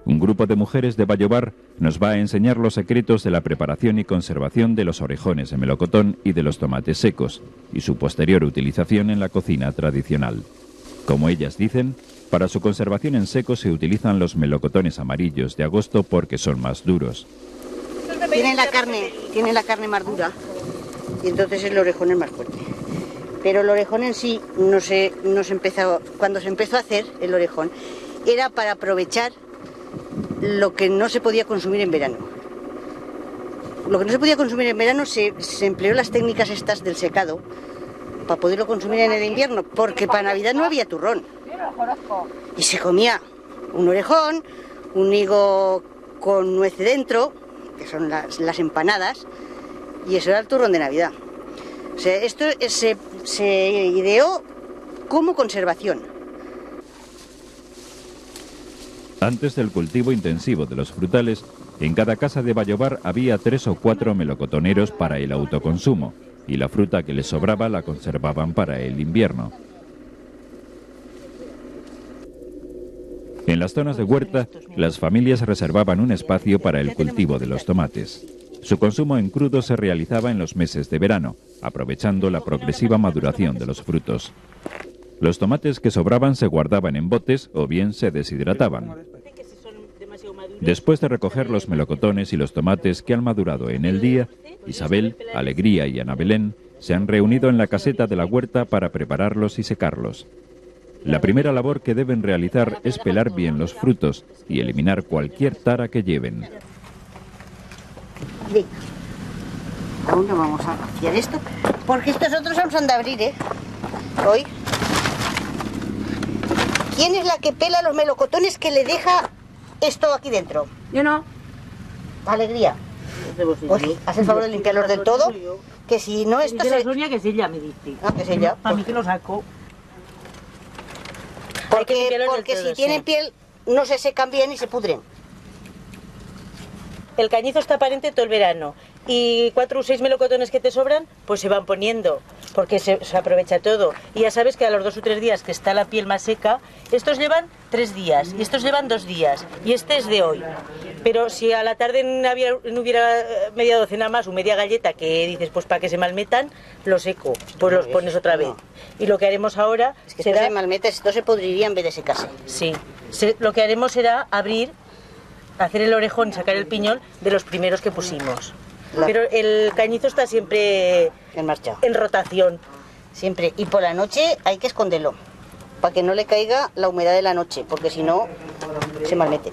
Un grupo de mujeres de Vallobar nos va a enseñar los secretos de la preparación y conservación de los orejones de melocotón y de los tomates secos, y su posterior utilización en la cocina tradicional. Como ellas dicen, para su conservación en seco se utilizan los melocotones amarillos de agosto porque son más duros. Tienen la carne más dura y entonces el orejón es más fuerte. Pero el orejón en sí cuando se empezó a hacer el orejón era para aprovechar lo que no se podía consumir en verano. Lo que no se podía consumir en verano se empleó las técnicas estas del secado para poderlo consumir en el invierno, porque para Navidad no había turrón. Y se comía un orejón, un higo con nuez dentro, que son las empanadas, y eso era el turrón de Navidad. O sea, esto se ideó como conservación. Antes del cultivo intensivo de los frutales, en cada casa de Vallobar había 3 o 4 melocotoneros para el autoconsumo, y la fruta que les sobraba la conservaban para el invierno. En las zonas de huerta, las familias reservaban un espacio para el cultivo de los tomates. Su consumo en crudo se realizaba en los meses de verano, aprovechando la progresiva maduración de los frutos. Los tomates que sobraban se guardaban en botes o bien se deshidrataban. Después de recoger los melocotones y los tomates que han madurado en el día, Isabel, Alegría y Ana Belén se han reunido en la caseta de la huerta para prepararlos y secarlos. La primera labor que deben realizar es pelar bien los frutos y eliminar cualquier tara que lleven. Sí. Aún no vamos a vaciar esto, porque estos otros aún son de abrir, hoy. ¿Quién es la que pela los melocotones que le deja esto aquí dentro? Yo no. Alegría. Pues haz el favor de limpiarlos del todo, que si no esto se... Sonia que es ella, me dice. Ah, que es ella. Para mí que lo saco. Porque si tienen piel no se secan bien y se pudren. El cañizo está aparente todo el verano y 4 o 6 melocotones que te sobran pues se van poniendo porque se aprovecha todo. Y ya sabes que a los 2 o 3 días que está la piel más seca, estos llevan 3 días y estos llevan 2 días y este es de hoy. Pero si a la tarde no hubiera media docena más o media galleta que dices pues para que se malmetan, lo seco, pues los pones otra vez. Y lo que haremos ahora es que será... se malmeta, esto se podriría en vez de secarse. Sí, lo que haremos será abrir, hacer el orejón y sacar el piñón de los primeros que pusimos. Pero el cañizo está siempre en marcha, en rotación. Siempre. Y por la noche hay que esconderlo, para que no le caiga la humedad de la noche, porque si no, se malmete.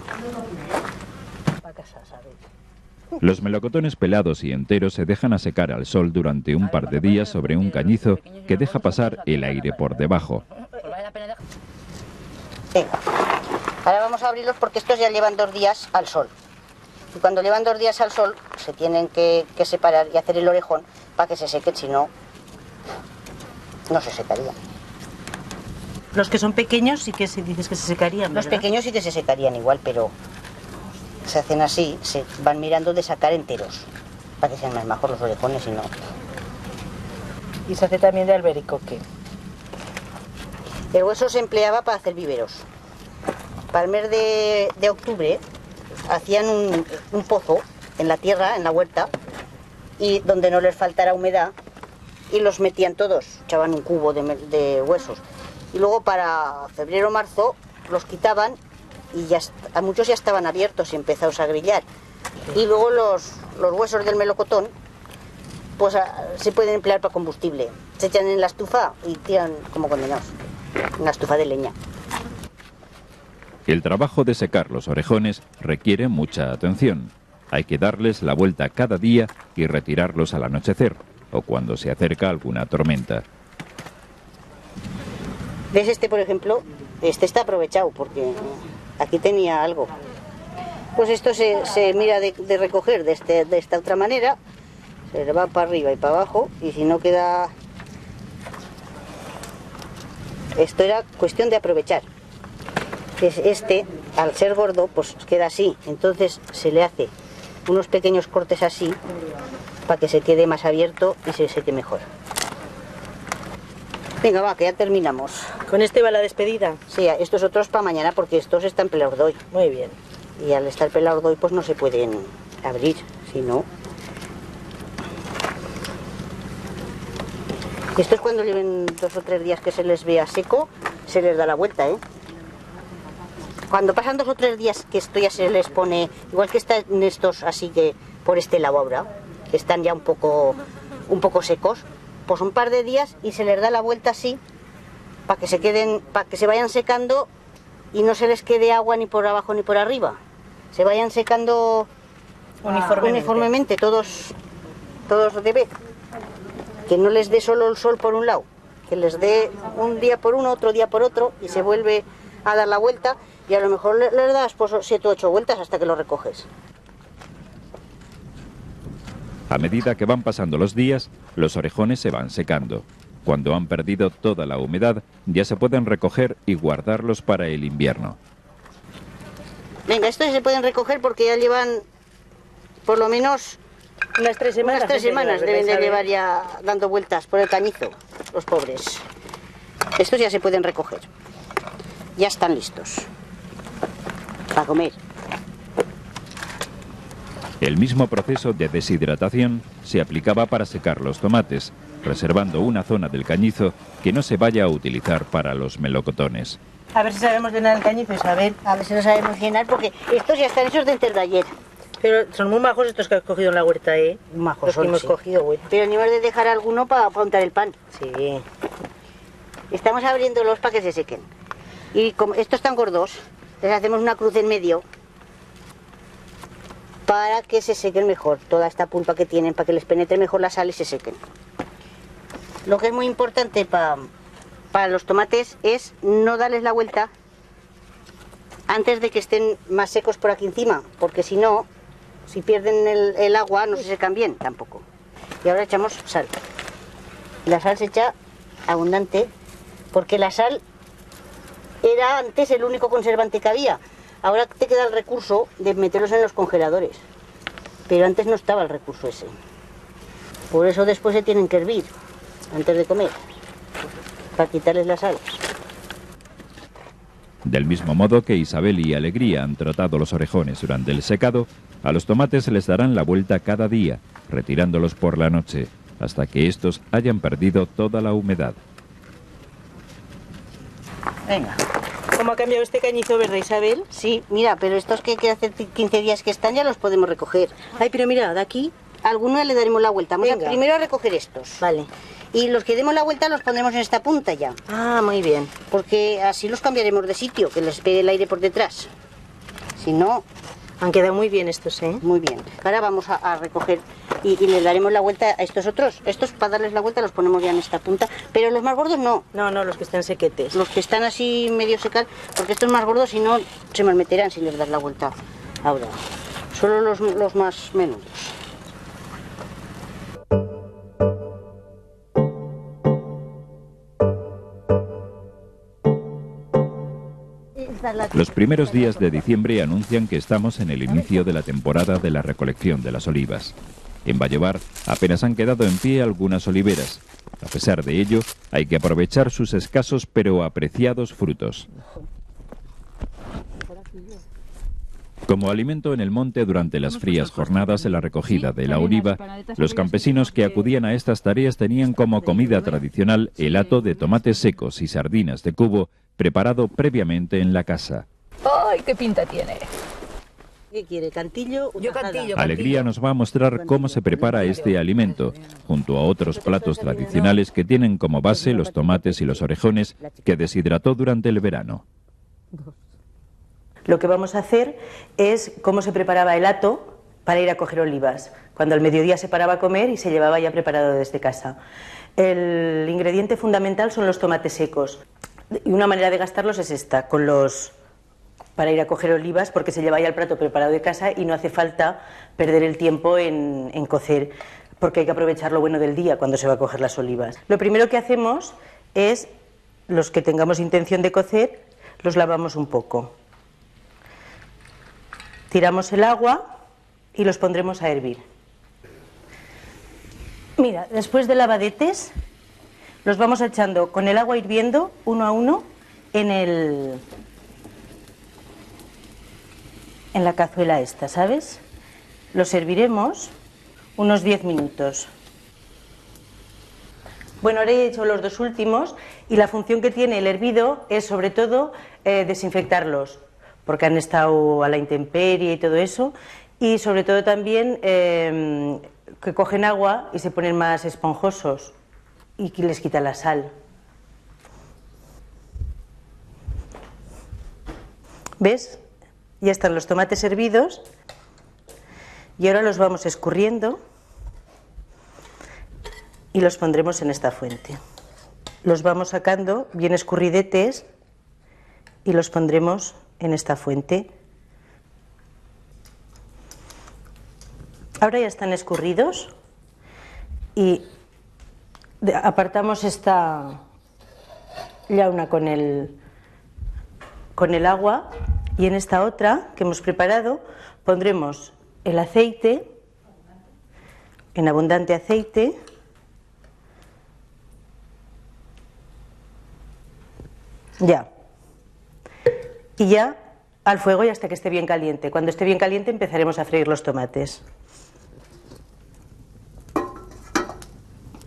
Los melocotones pelados y enteros se dejan a secar al sol durante un par de días sobre un cañizo que deja pasar el aire por debajo. Venga. Ahora vamos a abrirlos porque estos ya llevan 2 días al sol. Y cuando llevan 2 días al sol se tienen que separar y hacer el orejón para que se sequen, si no, no se secarían. Los que son pequeños sí que se dices que se secarían, ¿verdad? Los pequeños sí que se secarían igual, pero se hacen así, se van mirando de sacar enteros, para que sean más majos los orejones y no. Y se hace también de albericoque. El hueso se empleaba para hacer viveros. Para el mes de octubre hacían un pozo en la tierra, en la huerta, y donde no les faltara humedad, y los metían todos, echaban un cubo de huesos. Y luego para febrero o marzo los quitaban y ya a muchos ya estaban abiertos y empezados a grillar. Y luego los huesos del melocotón pues se pueden emplear para combustible. Se echan en la estufa y tiran como condenados, en la estufa de leña. El trabajo de secar los orejones requiere mucha atención. Hay que darles la vuelta cada día y retirarlos al anochecer o cuando se acerca alguna tormenta. ¿Ves este, por ejemplo? Este está aprovechado porque aquí tenía algo. Pues esto se mira de recoger de esta otra manera, se le va para arriba y para abajo, y si no queda... Esto era cuestión de aprovechar. Este, al ser gordo, pues queda así, entonces se le hace unos pequeños cortes así para que se quede más abierto y se seque mejor. Venga, va, que ya terminamos. ¿Con este va la despedida? Sí, estos otros para mañana porque estos están pelados de hoy. Muy bien. Y al estar pelados hoy pues no se pueden abrir, si no. Esto es cuando lleven 2 o 3 días que se les vea seco, se les da la vuelta, ¿eh? Cuando pasan 2 o 3 días que esto ya se les pone, igual que están estos así que por este lado ahora, que están ya un poco secos, pues un par de días y se les da la vuelta así, para que se queden, para que se vayan secando y no se les quede agua ni por abajo ni por arriba. Se vayan secando uniformemente todos de vez. Que no les dé solo el sol por un lado, que les dé un día por uno, otro día por otro y se vuelve a dar la vuelta y a lo mejor les das pues 7 o 8 vueltas hasta que lo recoges. A medida que van pasando los días, los orejones se van secando. Cuando han perdido toda la humedad, ya se pueden recoger y guardarlos para el invierno. Venga, estos se pueden recoger porque ya llevan por lo menos unas 3 semanas. Unas 3 semanas deben de llevar ya dando vueltas por el cañizo, los pobres. Estos ya se pueden recoger. Ya están listos para comer. El mismo proceso de deshidratación se aplicaba para secar los tomates, reservando una zona del cañizo que no se vaya a utilizar para los melocotones. A ver si sabemos llenar el cañizo, Isabel. A ver si lo sabemos llenar porque estos ya están hechos desde de ayer. Pero son muy majos estos que has cogido en la huerta, ¿eh? Majos los son, que hemos sí. cogido, güey. Pero ni hemos de dejar alguno para untar el pan. Sí. Estamos abriéndolos para que se sequen. Y como estos están gordos, les hacemos una cruz en medio para que se sequen mejor toda esta pulpa que tienen, para que les penetre mejor la sal y se sequen. Lo que es muy importante para los tomates es no darles la vuelta antes de que estén más secos por aquí encima, porque si no, si pierden el agua no se secan bien tampoco. Y ahora echamos sal. La sal se echa abundante porque la sal era antes el único conservante que había. Ahora te queda el recurso de meterlos en los congeladores, pero antes no estaba el recurso ese. Por eso después se tienen que hervir antes de comer, para quitarles la sal. Del mismo modo que Isabel y Alegría han tratado los orejones durante el secado, a los tomates les darán la vuelta cada día, retirándolos por la noche, hasta que estos hayan perdido toda la humedad. Venga. ¿Cómo ha cambiado este cañizo verde, Isabel? Sí, mira, pero estos que hace 15 días que están ya los podemos recoger. Ay, pero mira, de aquí. Algunos le daremos la vuelta. Vamos Venga. primero a recoger estos. Vale. Y los que demos la vuelta los pondremos en esta punta ya. Ah, muy bien. Porque así los cambiaremos de sitio, que les pegue el aire por detrás. Si no, Han quedado muy bien estos, ¿eh? muy bien. Ahora vamos a recoger y les daremos la vuelta a estos otros. Estos, para darles la vuelta, los ponemos ya en esta punta. Pero los más gordos no. No, los que están sequetes. Los que están así medio secar, porque estos más gordos, si no, se me meterán si les das la vuelta ahora. Solo los más menudos. Los primeros días de diciembre anuncian que estamos en el inicio de la temporada de la recolección de las olivas. En Vallevar apenas han quedado en pie algunas oliveras. A pesar de ello, hay que aprovechar sus escasos pero apreciados frutos. Como alimento en el monte durante las frías jornadas de la recogida de la oliva, los campesinos que acudían a estas tareas tenían como comida tradicional el hato de tomates secos y sardinas de cubo preparado previamente en la casa. ¡Ay, qué pinta tiene! ¿Qué quiere? ¿Cantillo o Yo tajada? cantillo. Alegría nos va a mostrar cómo se prepara este alimento, junto a otros platos tradicionales que tienen como base los tomates y los orejones que deshidrató durante el verano. Lo que vamos a hacer es cómo se preparaba el hato para ir a coger olivas. Cuando al mediodía se paraba a comer y se llevaba ya preparado desde casa. El ingrediente fundamental son los tomates secos. Y una manera de gastarlos es esta, para ir a coger olivas, porque se lleva ya el plato preparado de casa y no hace falta perder el tiempo en cocer, porque hay que aprovechar lo bueno del día cuando se va a coger las olivas. Lo primero que hacemos es, los que tengamos intención de cocer, los lavamos un poco. Tiramos el agua y los pondremos a hervir. Mira, después de lavadetes, los vamos echando con el agua hirviendo, uno a uno, en en la cazuela esta, ¿sabes? Lo serviremos unos 10 minutos. Bueno, ahora he hecho los dos últimos y la función que tiene el hervido es sobre todo desinfectarlos, porque han estado a la intemperie y todo eso, y sobre todo también que cogen agua y se ponen más esponjosos y que les quita la sal. ¿Ves? Ya están los tomates hervidos y ahora los vamos escurriendo y los pondremos en esta fuente. Los vamos sacando bien escurridetes y los pondremos en esta fuente. Ahora ya están escurridos y apartamos esta llauna con el agua y en esta otra que hemos preparado pondremos el aceite, en abundante aceite, ya, y ya al fuego y hasta que esté bien caliente. Cuando esté bien caliente empezaremos a freír los tomates.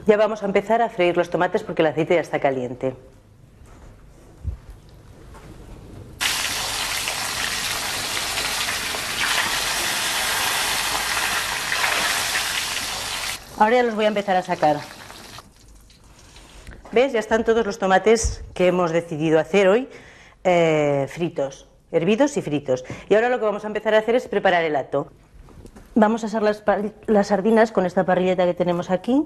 Ya vamos a empezar a freír los tomates porque el aceite ya está caliente. Ahora ya los voy a empezar a sacar. ¿Ves? Ya están todos los tomates que hemos decidido hacer hoy fritos, hervidos y fritos. Y ahora lo que vamos a empezar a hacer es preparar el ato. Vamos a asar las sardinas con esta parrilleta que tenemos aquí.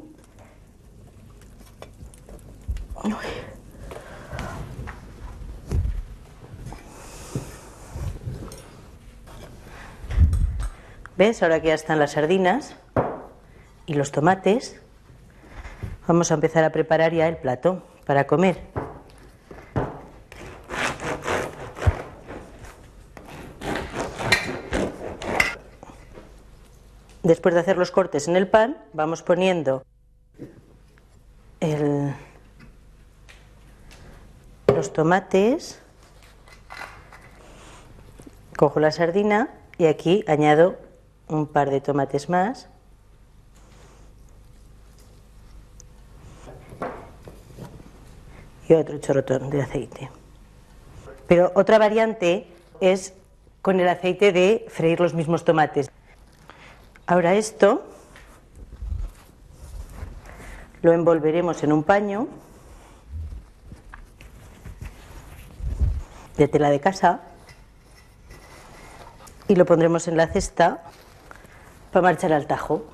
¿Ves? Ahora que ya están las sardinas y los tomates, vamos a empezar a preparar ya el plato para comer. Después de hacer los cortes en el pan, vamos poniendo los tomates, cojo la sardina y aquí añado un par de tomates más. Y otro chorrotón de aceite. Pero otra variante es con el aceite de freír los mismos tomates. Ahora esto lo envolveremos en un paño de tela de casa y lo pondremos en la cesta para marchar al tajo.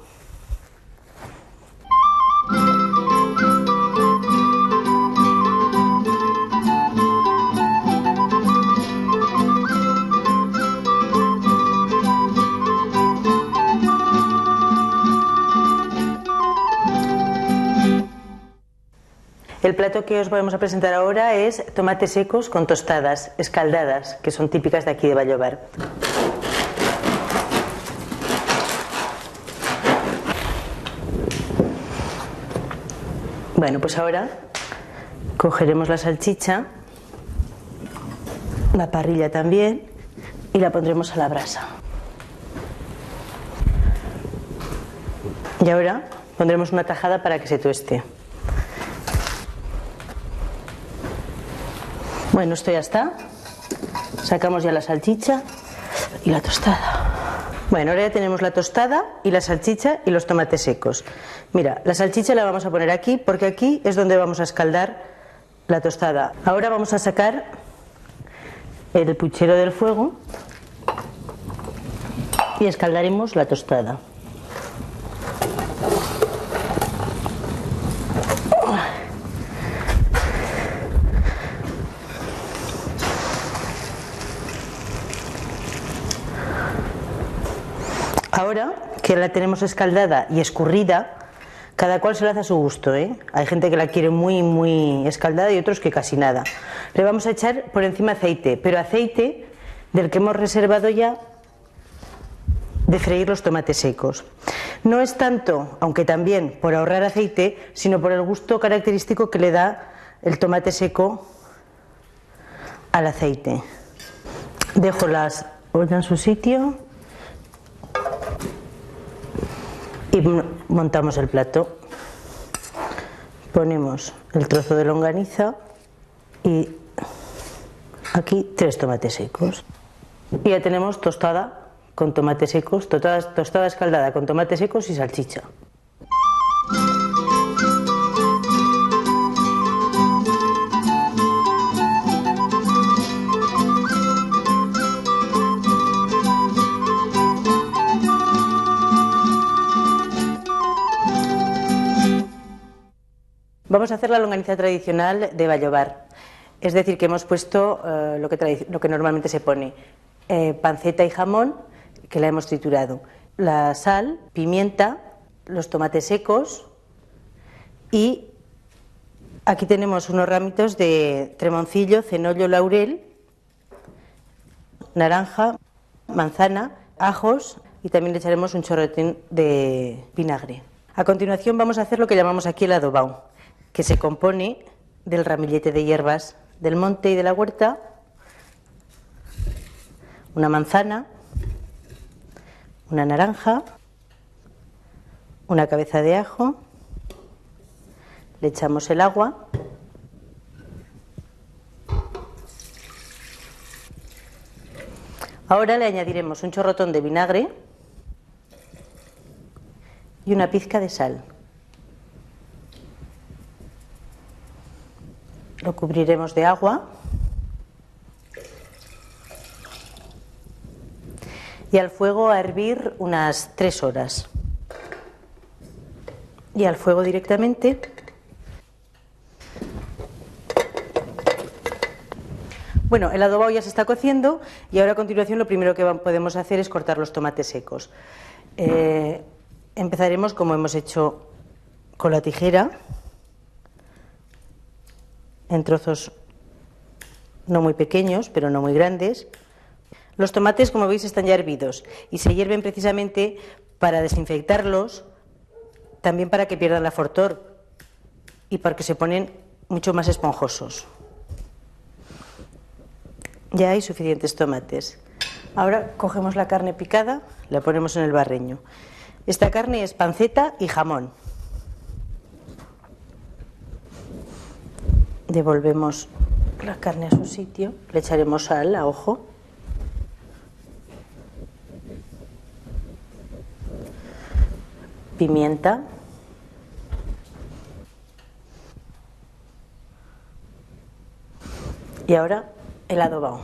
El plato que os vamos a presentar ahora es tomates secos con tostadas escaldadas, que son típicas de aquí de Vallobar. Bueno, pues ahora cogeremos la salchicha, la parrilla también, y la pondremos a la brasa. Y ahora pondremos una tajada para que se tueste. Bueno, esto ya está. Sacamos ya la salchicha y la tostada. Bueno, ahora ya tenemos la tostada y la salchicha y los tomates secos. Mira, la salchicha la vamos a poner aquí porque aquí es donde vamos a escaldar la tostada. Ahora vamos a sacar el puchero del fuego y escaldaremos la tostada. Ahora que la tenemos escaldada y escurrida, cada cual se la hace a su gusto, ¿eh? Hay gente que la quiere muy escaldada y otros que casi nada. Le vamos a echar por encima aceite, pero aceite del que hemos reservado ya de freír los tomates secos. No es tanto, aunque también por ahorrar aceite, sino por el gusto característico que le da el tomate seco al aceite. Dejo las Vuelve en su sitio y montamos el plato. Ponemos el trozo de longaniza y aquí 3 tomates secos. Y ya tenemos tostada con tomates secos, tostada escaldada con tomates secos y salchicha. Vamos a hacer la longaniza tradicional de Vallobar, es decir, que hemos puesto lo que normalmente se pone, panceta y jamón, que la hemos triturado, la sal, pimienta, los tomates secos y aquí tenemos unos ramitos de tremoncillo, cenollo, laurel, naranja, manzana, ajos y también le echaremos un chorretín de vinagre. A continuación vamos a hacer lo que llamamos aquí el adobao, que se compone del ramillete de hierbas del monte y de la huerta, una manzana, una naranja, una cabeza de ajo, le echamos el agua, ahora le añadiremos un chorrotón de vinagre y una pizca de sal. Lo cubriremos de agua y al fuego a hervir unas 3 horas. Y al fuego directamente. Bueno, el adobao ya se está cociendo y ahora a continuación lo primero que podemos hacer es cortar los tomates secos. Empezaremos como hemos hecho con la tijera, en trozos no muy pequeños, pero no muy grandes. Los tomates, como veis, están ya hervidos y se hierven precisamente para desinfectarlos, también para que pierdan la fortor y porque se ponen mucho más esponjosos. Ya hay suficientes tomates. Ahora cogemos la carne picada, la ponemos en el barreño. Esta carne es panceta y jamón. Devolvemos la carne a su sitio, le echaremos sal a ojo. Pimienta. Y ahora el adobao.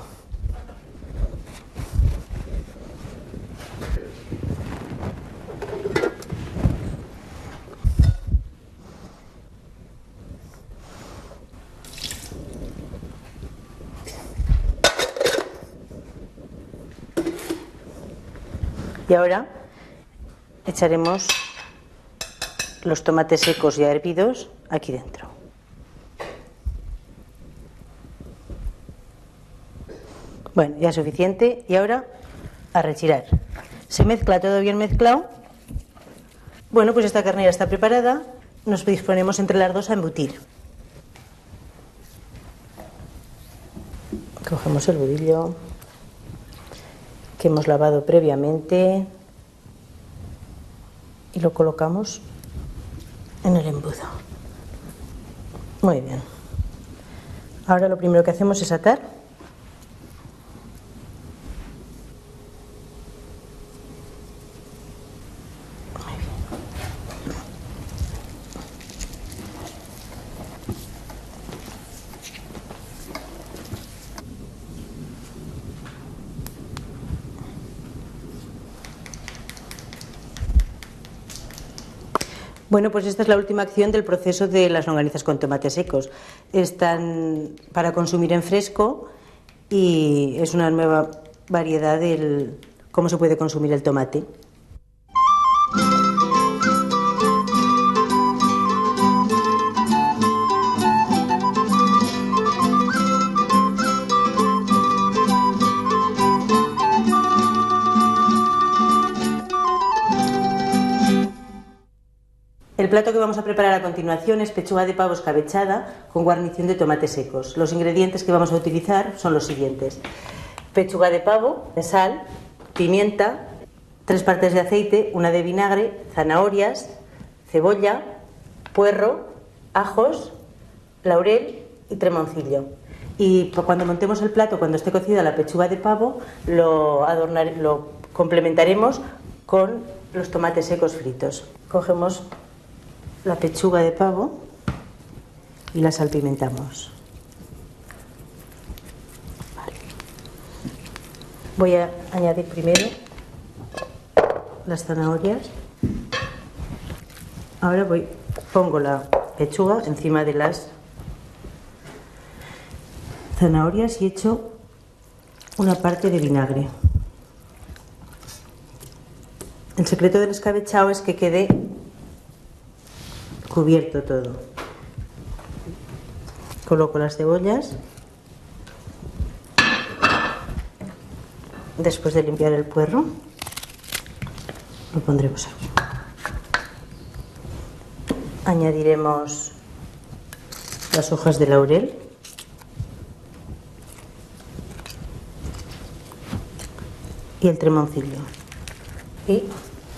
Y ahora echaremos los tomates secos ya hervidos aquí dentro. Bueno, ya es suficiente y ahora a retirar. Se mezcla todo bien mezclado. Bueno, pues esta carne ya está preparada. Nos disponemos entre las dos a embutir. Cogemos el budillo que hemos lavado previamente y lo colocamos en el embudo. Muy bien. Ahora lo primero que hacemos es atar. Bueno, pues esta es la última acción del proceso de las longanizas con tomates secos. Están para consumir en fresco y es una nueva variedad de cómo se puede consumir el tomate. El plato que vamos a preparar a continuación es pechuga de pavo escabechada con guarnición de tomates secos. Los ingredientes que vamos a utilizar son los siguientes: pechuga de pavo, de sal, pimienta, 3 partes de aceite, 1 de vinagre, zanahorias, cebolla, puerro, ajos, laurel y tremoncillo. Y cuando montemos el plato, cuando esté cocida la pechuga de pavo, lo complementaremos con los tomates secos fritos. Cogemos la pechuga de pavo y la salpimentamos. Vale. Voy a añadir primero las zanahorias. Ahora pongo la pechuga encima de las zanahorias y echo una parte de vinagre. El secreto del escabechado es que quede cubierto todo. Coloco las cebollas. Después de limpiar el puerro, lo pondremos aquí. Añadiremos las hojas de laurel. Y el tremoncillo. Y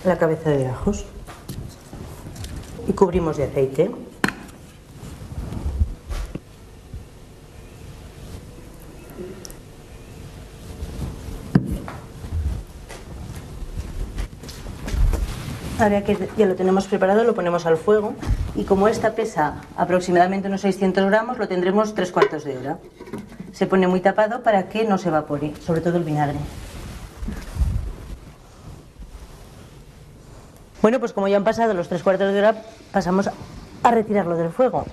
la cabeza de ajos. Y cubrimos de aceite. Ahora que ya lo tenemos preparado, lo ponemos al fuego y como esta pesa aproximadamente unos 600 gramos, lo tendremos 3/4 de hora. Se pone muy tapado para que no se evapore, sobre todo el vinagre. Bueno, pues como ya han pasado los 3/4 de hora, pasamos a retirarlo del fuego.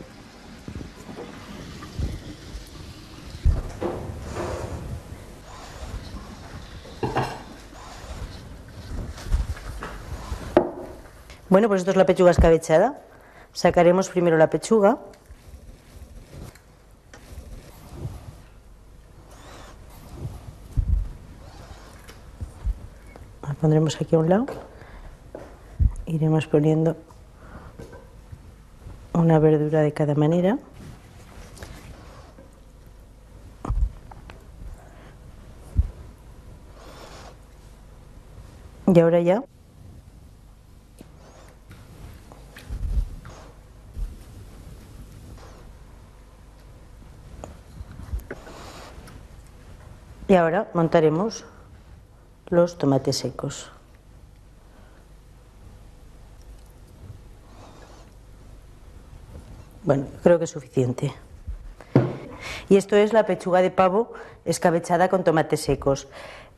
Bueno, pues esto es la pechuga escabechada. Sacaremos primero la pechuga. La pondremos aquí a un lado. Iremos poniendo una verdura de cada manera. Y ahora ya montaremos los tomates secos. Bueno, creo que es suficiente. Y esto es la pechuga de pavo escabechada con tomates secos.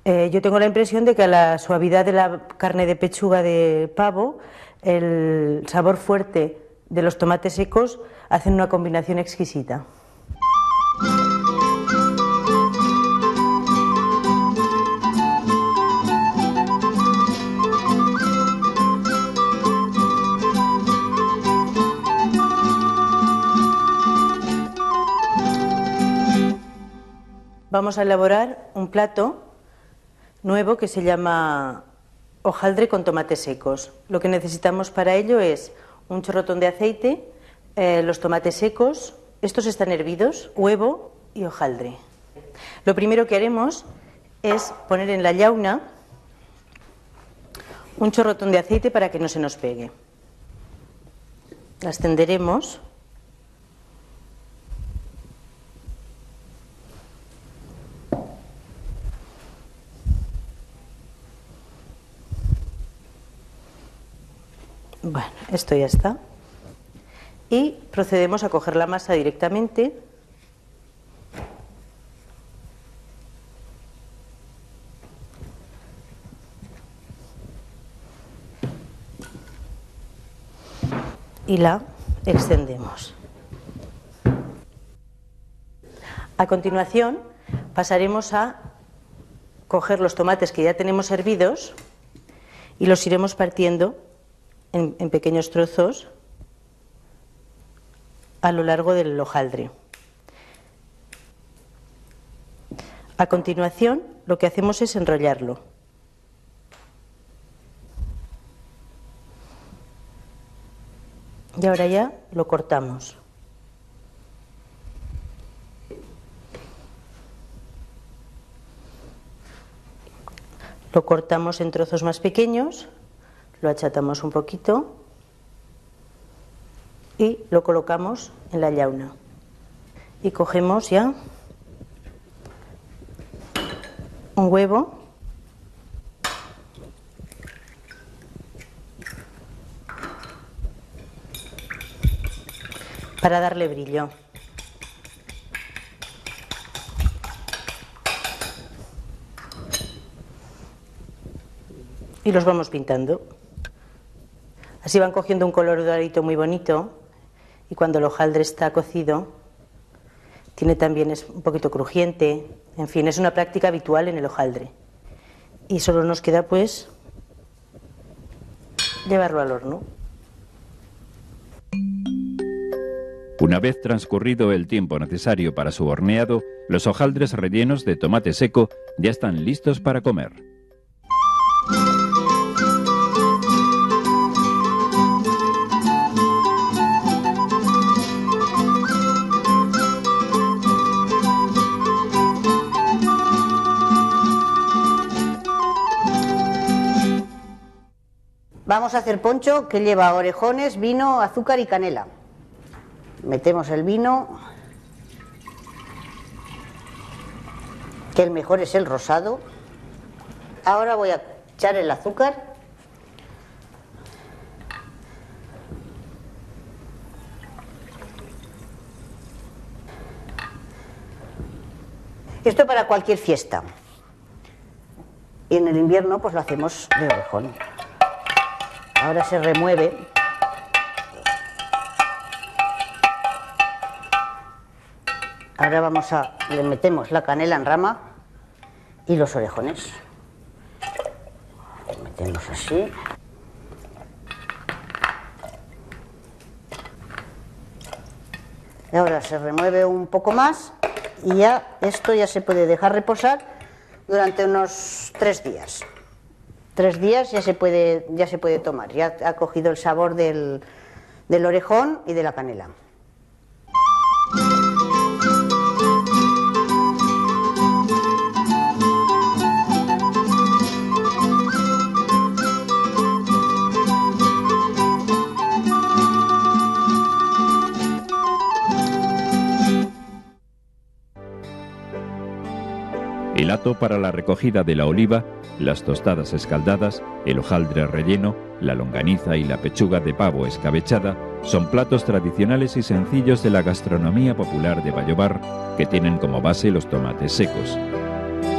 Yo tengo la impresión de que a la suavidad de la carne de pechuga de pavo, el sabor fuerte de los tomates secos hacen una combinación exquisita. Vamos a elaborar un plato nuevo que se llama hojaldre con tomates secos. Lo que necesitamos para ello es un chorrotón de aceite, los tomates secos, estos están hervidos, huevo y hojaldre. Lo primero que haremos es poner en la llauna un chorrotón de aceite para que no se nos pegue. La extenderemos. Bueno, esto ya está. Y procedemos a coger la masa directamente. Y la extendemos. A continuación pasaremos a coger los tomates que ya tenemos hervidos y los iremos partiendo en pequeños trozos a lo largo del hojaldre. A continuación, lo que hacemos es enrollarlo. Y ahora ya lo cortamos. Lo cortamos en trozos más pequeños, lo achatamos un poquito y lo colocamos en la llauna. Y cogemos ya un huevo para darle brillo. Y los vamos pintando. Así van cogiendo un color doradito muy bonito, y cuando el hojaldre está cocido, tiene también, es un poquito crujiente, en fin, es una práctica habitual en el hojaldre. Y solo nos queda pues llevarlo al horno. Una vez transcurrido el tiempo necesario para su horneado, los hojaldres rellenos de tomate seco ya están listos para comer. Vamos a hacer poncho que lleva orejones, vino, azúcar y canela. Metemos el vino, que el mejor es el rosado. Ahora voy a echar el azúcar. Esto para cualquier fiesta. Y en el invierno pues lo hacemos de orejón. Ahora se remueve. Ahora le metemos la canela en rama y los orejones. Le metemos así. Y ahora se remueve un poco más y ya esto ya se puede dejar reposar durante unos 3 días. 3 días ya se puede tomar. Ya ha cogido el sabor del orejón y de la canela. El hato para la recogida de la oliva, las tostadas escaldadas, el hojaldre relleno, la longaniza y la pechuga de pavo escabechada son platos tradicionales y sencillos de la gastronomía popular de Vallobar que tienen como base los tomates secos.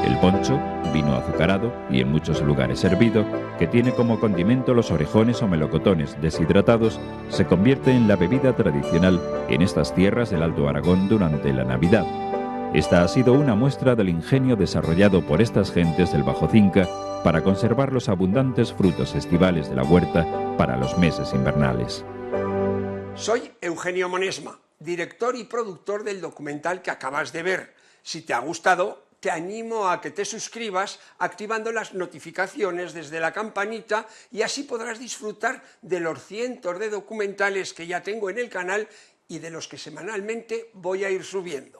El poncho, vino azucarado y en muchos lugares hervido, que tiene como condimento los orejones o melocotones deshidratados, se convierte en la bebida tradicional en estas tierras del Alto Aragón durante la Navidad. Esta ha sido una muestra del ingenio desarrollado por estas gentes del Bajo Cinca para conservar los abundantes frutos estivales de la huerta para los meses invernales. Soy Eugenio Monesma, director y productor del documental que acabas de ver. Si te ha gustado, te animo a que te suscribas activando las notificaciones desde la campanita y así podrás disfrutar de los cientos de documentales que ya tengo en el canal y de los que semanalmente voy a ir subiendo.